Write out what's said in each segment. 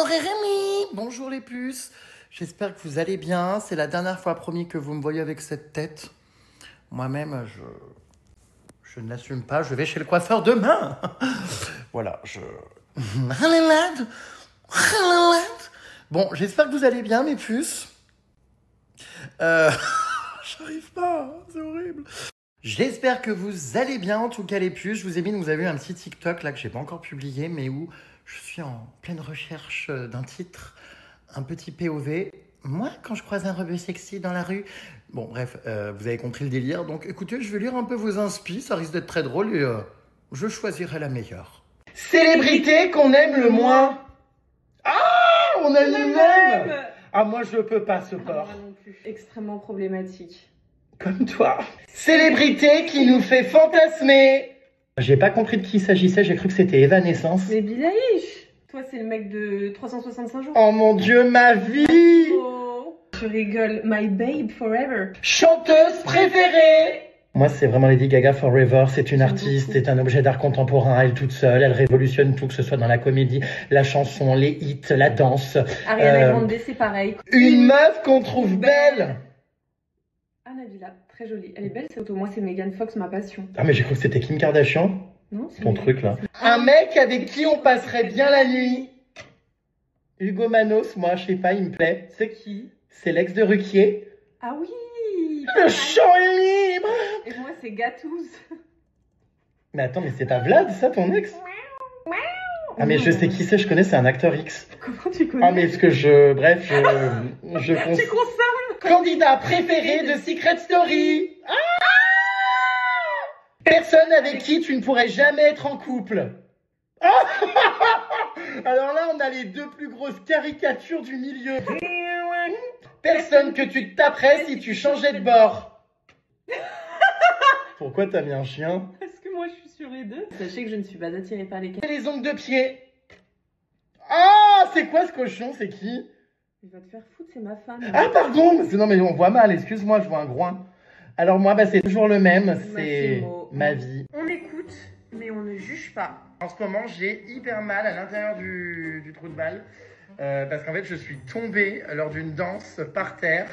Bonjour Rémi. Bonjour les puces. J'espère que vous allez bien. C'est la dernière fois promis que vous me voyez avec cette tête. Moi-même, je ne l'assume pas. Je vais chez le coiffeur demain. Voilà, Bon, j'espère que vous allez bien mes puces. J'arrive pas, c'est horrible. J'espère que vous allez bien, en tout cas les puces. Je vous ai mis, vous avez vu un petit TikTok là que j'ai pas encore publié, mais où je suis en pleine recherche d'un titre, un petit POV. Moi, quand je croise un rebeu sexy dans la rue... Bon, bref, vous avez compris le délire. Donc, écoutez, je vais lire un peu vos inspi. Ça risque d'être très drôle et je choisirai la meilleure. Célébrité qu'on aime le moins. Ah, on aime le même. Ah, moi, je peux pas ce corps. Moi non plus. Extrêmement problématique. Comme toi. Célébrité qui nous fait fantasmer. J'ai pas compris de qui il s'agissait, j'ai cru que c'était Evanescence. Mais Billie Eilish. Toi, c'est le mec de 365 jours. Oh mon Dieu, ma vie. Oh, je rigole. My babe forever. Chanteuse préférée. Moi, c'est vraiment Lady Gaga Forever. C'est une artiste, c'est un objet d'art contemporain. Elle toute seule, elle révolutionne tout, que ce soit dans la comédie, la chanson, les hits, la danse. Ariana Grande, c'est pareil. Une meuf qu'on trouve belle. Anna Villa, très jolie. Elle est belle, cette auto. Moi, c'est Megan Fox, ma passion. Ah, mais j'ai cru que c'était Kim Kardashian. Non, c'est ton truc là. Un mec avec qui on passerait bien la nuit. Hugo Manos, moi, je sais pas, il me plaît. C'est qui? C'est l'ex de Ruquier. Ah oui. Le champ est libre. Et moi, c'est Gatouze. Mais attends, mais c'est pas Vlad, ça, ton ex? Ah, mais je sais qui c'est, je connais, c'est un acteur X. Comment tu connais? Ah, mais est-ce que je Tu consommes. Candidat préféré de Secret Story. Ah, personne avec qui tu ne pourrais jamais être en couple. Ah. Alors là, on a les deux plus grosses caricatures du milieu. Personne que tu te taperais si tu changeais de bord. Pourquoi t'as mis un chien? Parce que moi, je suis sur les deux. Sachez que je ne suis pas attirée par les cats. Les ongles de pied. Ah, c'est quoi ce cochon? C'est qui? Il va te faire foutre, c'est ma femme. Ah, pardon. Non, mais on voit mal. Excuse-moi, je vois un groin. Alors moi, c'est toujours le même. C'est ma vie. On écoute, mais on ne juge pas. En ce moment, j'ai hyper mal à l'intérieur du trou de balle. Parce qu'en fait, je suis tombée lors d'une danse par terre.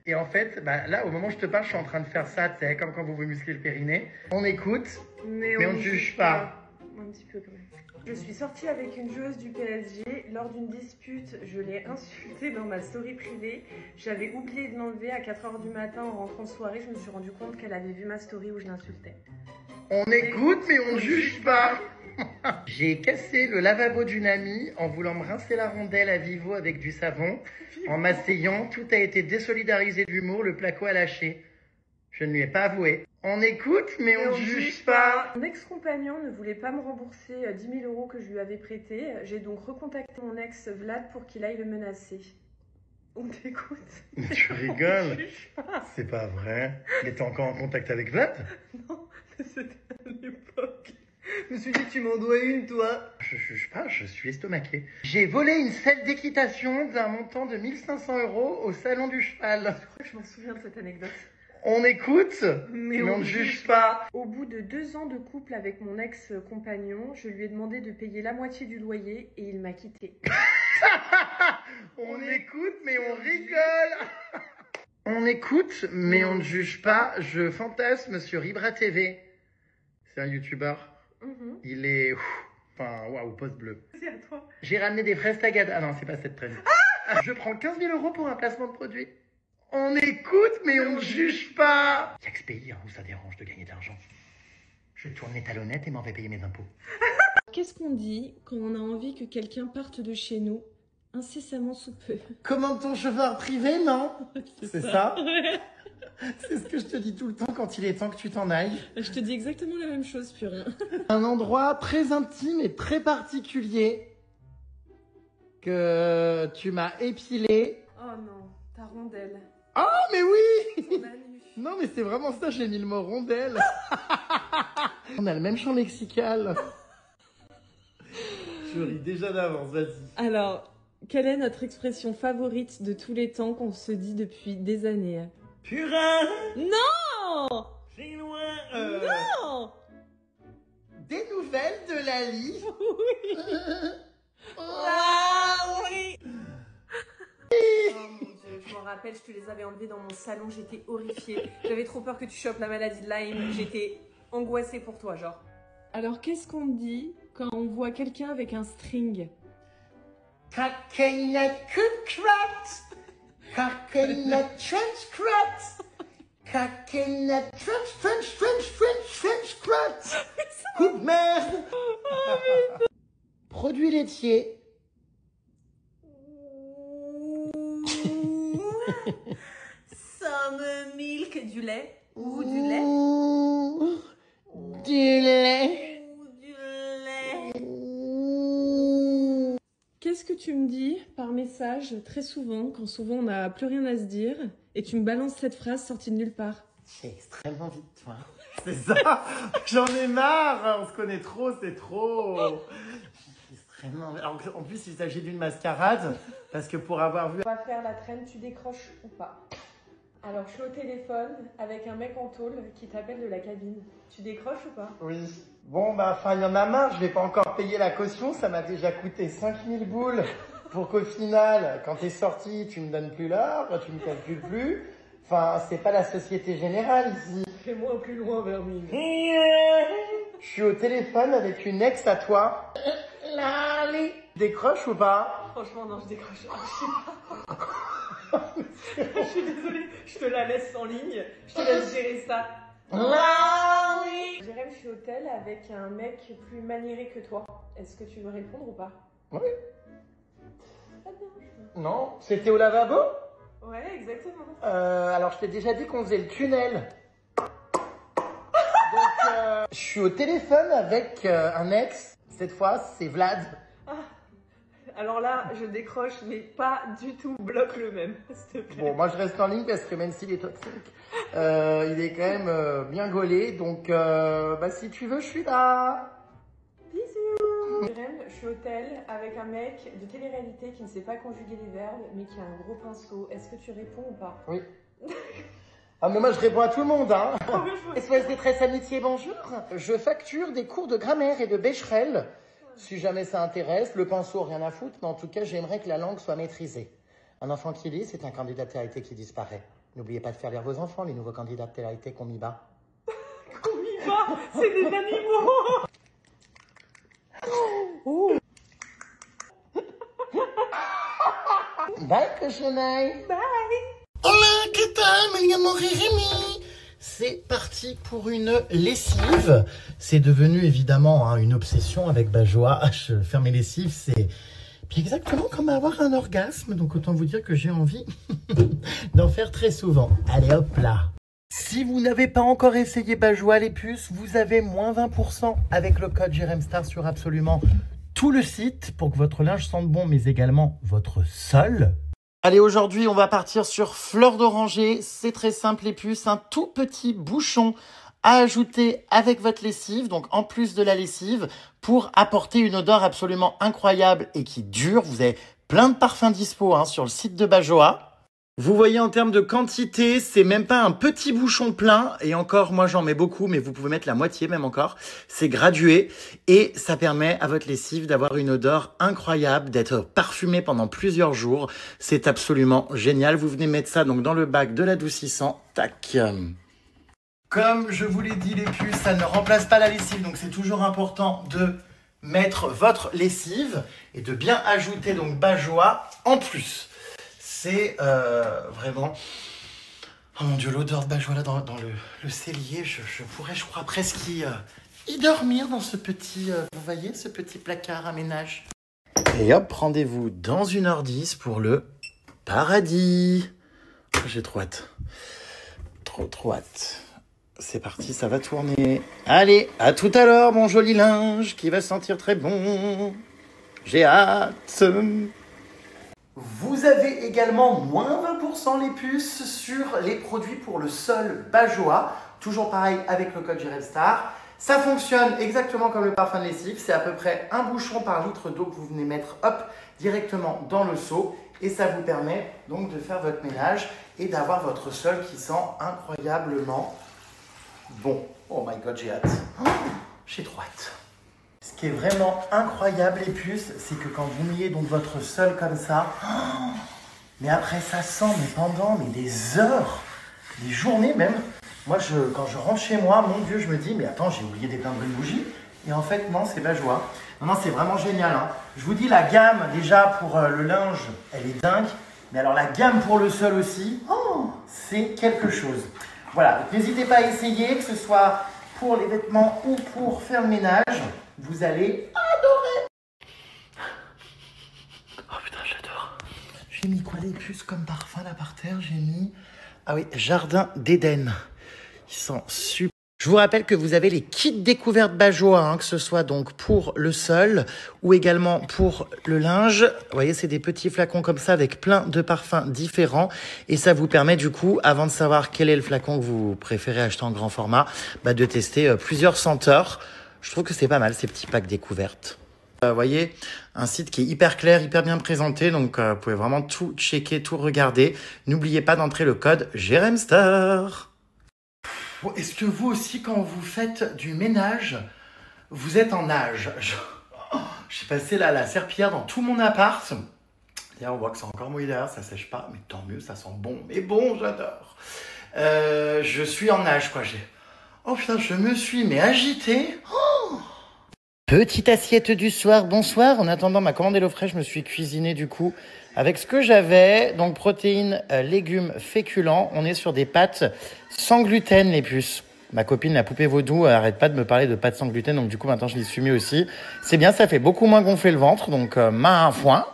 Et en fait, là, au moment où je te parle, je suis en train de faire ça, tu sais, comme quand vous vous musclez le périnée. On écoute, mais on ne juge pas. Un petit peu quand même. Je suis sortie avec une joueuse du PSG. Lors d'une dispute, je l'ai insultée dans ma story privée. J'avais oublié de l'enlever à 4h du matin en rentrant de soirée. Je me suis rendu compte qu'elle avait vu ma story où je l'insultais. On écoute, mais on ne juge pas. J'ai cassé le lavabo d'une amie en voulant me rincer la rondelle à vivo avec du savon. En m'asseyant, tout a été désolidarisé de l'humour, le placo a lâché. Je ne lui ai pas avoué. On écoute, mais on ne juge pas. Mon ex-compagnon ne voulait pas me rembourser 10 000 € que je lui avais prêtés. J'ai donc recontacté mon ex Vlad pour qu'il aille le menacer. On t'écoute. Tu rigoles? C'est pas vrai. Mais t'es encore en contact avec Vlad? Non, c'était à l'époque. Je me suis dit, tu m'en dois une, toi. Je juge pas, je suis estomaqué. J'ai volé une selle d'équitation d'un montant de 1 500 € au salon du cheval. Je crois que je m'en souviens de cette anecdote. On écoute, mais on ne juge pas. Au bout de 2 ans de couple avec mon ex-compagnon, je lui ai demandé de payer la moitié du loyer et il m'a quitté. On écoute, mais on rigole. On écoute, mais on ne juge pas. Je fantasme sur Ibra TV. C'est un youtubeur. Il est... Enfin, waouh, poste bleu. C'est à toi. J'ai ramené des fraises tagada. Ah non, c'est pas cette traîne. Je prends 15 000 € pour un placement de produit. On écoute, mais on ne juge pas. Y'a que ce pays où ça dérange de gagner de l'argent. Je tourne les talonnettes et m'en vais payer mes impôts. Qu'est-ce qu'on dit quand on a envie que quelqu'un parte de chez nous incessamment sous peu? Commande ton chauffeur privé, non? C'est ça? C'est ce que je te dis tout le temps quand il est temps que tu t'en ailles. Je te dis exactement la même chose, Purin. Un endroit très intime et très particulier que tu m'as épilé. Oh non, ta rondelle. Oh, mais oui! Ton anus. Non, mais c'est vraiment ça, j'ai mis le mot rondelle. On a le même champ lexical. Je ris déjà d'avance, vas-y. Alors, quelle est notre expression favorite de tous les temps qu'on se dit depuis des années? Purin! Non! Chinois! Non! Des nouvelles de Lali? Oui! Ah oui! Je m'en rappelle, je te les avais enlevés dans mon salon, j'étais horrifiée. J'avais trop peur que tu chopes la maladie de Lyme, j'étais angoissée pour toi, genre. Alors, qu'est-ce qu'on dit quand on voit quelqu'un avec un string? Coconut crunch, coconut trench crunch, coconut trench crunch. Coupe merde. Produit laitier. Some milk, du lait ou du lait? Du lait. Du lait. Qu'est-ce que tu me dis par message très souvent, quand souvent on n'a plus rien à se dire, et tu me balances cette phrase sortie de nulle part? J'ai extrêmement envie de toi. C'est ça. J'en ai marre. On se connaît trop, c'est trop. J'ai extrêmement. Alors, en plus, il s'agit d'une mascarade, parce que pour avoir vu. On va faire la traîne, tu décroches ou pas? Alors, je suis au téléphone avec un mec en tôle qui t'appelle de la cabine. Tu décroches ou pas? Oui. Bon, bah, enfin, il y en a marre. Je vais pas encore payer la caution. Ça m'a déjà coûté 5000 boules. Pour qu'au final, quand t'es sorti, tu me donnes plus l'heure, tu me calcules plus. Enfin, c'est pas la Société Générale ici. Fais-moi plus loin, Vermine. Je suis au téléphone avec une ex à toi. Lali. Décroche ou pas? Franchement, non, je décroche. Je sais pas. Je suis désolée, je te la laisse en ligne. Je te laisse gérer ça. Lali. Jérém, je suis au tel avec un mec plus maniéré que toi. Est-ce que tu veux répondre ou pas? Oui. Pas bien. Non, c'était au lavabo? Ouais, exactement. Alors, je t'ai déjà dit qu'on faisait le tunnel. Donc, je suis au téléphone avec un ex. Cette fois, c'est Vlad. Ah, alors là, je décroche, mais pas du tout. Bloque le même, s'il te plaît. Bon, moi, je reste en ligne parce que même s'il est toxique, il est quand même bien gaulé. Donc, bah, si tu veux, je suis là. Bisous. Jérém, je suis au tel avec un mec de télé-réalité qui ne sait pas conjuguer les verbes, mais qui a un gros pinceau. Est-ce que tu réponds ou pas? Oui. Ah, mais moi, je réponds à tout le monde, hein. Ah oui, je vois. SOS Détresse Amitié, bonjour. Je facture des cours de grammaire et de bécherel. Si jamais ça intéresse, le pinceau, rien à foutre. Mais en tout cas, j'aimerais que la langue soit maîtrisée. Un enfant qui lit, c'est un candidat de télé-réalité qui disparaît. N'oubliez pas de faire lire vos enfants, les nouveaux candidats de télé-réalité qu'on m'y bat. Qu'on y va, c'est des animaux. Oh. Bye, cochonaille. Bye. Hola, ¿qué tal? Me llamo Jérémy. C'est parti pour une lessive. C'est devenu évidemment une obsession avec Bajoa. Je faire mes lessives, c'est exactement comme avoir un orgasme. Donc autant vous dire que j'ai envie d'en faire très souvent. Allez hop là. Si vous n'avez pas encore essayé Bajoa les puces, vous avez moins 20% avec le code JéremStar sur absolument tout le site pour que votre linge sente bon, mais également votre sol. Allez, aujourd'hui, on va partir sur fleur d'oranger. C'est très simple, les puces. Un tout petit bouchon à ajouter avec votre lessive, donc en plus de la lessive, pour apporter une odeur absolument incroyable et qui dure. Vous avez plein de parfums dispo sur le site de Bajoa. Vous voyez, en termes de quantité, c'est même pas un petit bouchon plein. Et encore, moi, j'en mets beaucoup, mais vous pouvez mettre la moitié, même encore. C'est gradué et ça permet à votre lessive d'avoir une odeur incroyable, d'être parfumée pendant plusieurs jours. C'est absolument génial. Vous venez mettre ça donc dans le bac de l'adoucissant. Tac. Comme je vous l'ai dit, les puces, ça ne remplace pas la lessive. Donc, c'est toujours important de mettre votre lessive et de bien ajouter donc Bajoa en plus. C'est vraiment... Oh mon Dieu, l'odeur de Bajoa là dans le cellier. Je pourrais, je crois, presque y dormir dans ce petit... vous voyez, ce petit placard à ménage. Et hop, rendez-vous dans 1h10 pour le paradis. Oh, j'ai trop hâte. Trop hâte. C'est parti, ça va tourner. Allez, à tout à l'heure, mon joli linge qui va sentir très bon. J'ai hâte. Vous avez également moins 20% les puces sur les produits pour le sol Bajoa. Toujours pareil avec le code JéremStar. Ça fonctionne exactement comme le parfum de lessive. C'est à peu près un bouchon par litre d'eau que vous venez mettre directement dans le seau. Et ça vous permet donc de faire votre ménage et d'avoir votre sol qui sent incroyablement bon. Oh my god, j'ai hâte. J'ai trop hâte. Ce qui est vraiment incroyable, les puces, c'est que quand vous mouillez donc votre sol comme ça, Mais après, ça sent, mais pendant des heures, des journées même. Moi, quand je rentre chez moi, mon Dieu, je me dis, mais attends, j'ai oublié d'éteindre une bougie. Et en fait, non, c'est pas joie. Non, c'est vraiment génial. Hein. Je vous dis, la gamme, déjà, pour le linge, elle est dingue. Mais alors, la gamme pour le sol aussi, c'est quelque chose. Voilà, n'hésitez pas à essayer, que ce soit pour les vêtements ou pour faire le ménage. Vous allez adorer. Oh putain, j'adore. J'ai mis quoi les puces comme parfum là par terre? J'ai mis... Ah oui, Jardin d'Éden. Ils sont super. Je vous rappelle que vous avez les kits découvertes Bajoa, hein, que ce soit donc pour le sol ou également pour le linge. Vous voyez, c'est des petits flacons comme ça avec plein de parfums différents. Et ça vous permet du coup, avant de savoir quel est le flacon que vous préférez acheter en grand format, de tester plusieurs senteurs. Je trouve que c'est pas mal ces petits packs découvertes. Vous voyez, un site qui est hyper clair, hyper bien présenté. Donc, vous pouvez vraiment tout checker, tout regarder. N'oubliez pas d'entrer le code JEREMSTER. Bon, est-ce que vous aussi, quand vous faites du ménage, vous êtes en nage? J'ai passé là la serpillière dans tout mon appart. D'ailleurs, on voit que c'est encore mouillé derrière, ça sèche pas. Mais tant mieux, ça sent bon. Mais bon, j'adore. Je suis en nage, quoi. Oh putain, je me suis agité. Petite assiette du soir, bonsoir. En attendant ma commande HelloFresh, je me suis cuisiné du coup avec ce que j'avais. Donc protéines, légumes, féculents. On est sur des pâtes sans gluten, les puces. Ma copine, la poupée vaudou, arrête pas de me parler de pâtes sans gluten. Donc du coup, maintenant, je les suis mis aussi. C'est bien, ça fait beaucoup moins gonfler le ventre. Donc, main à foin.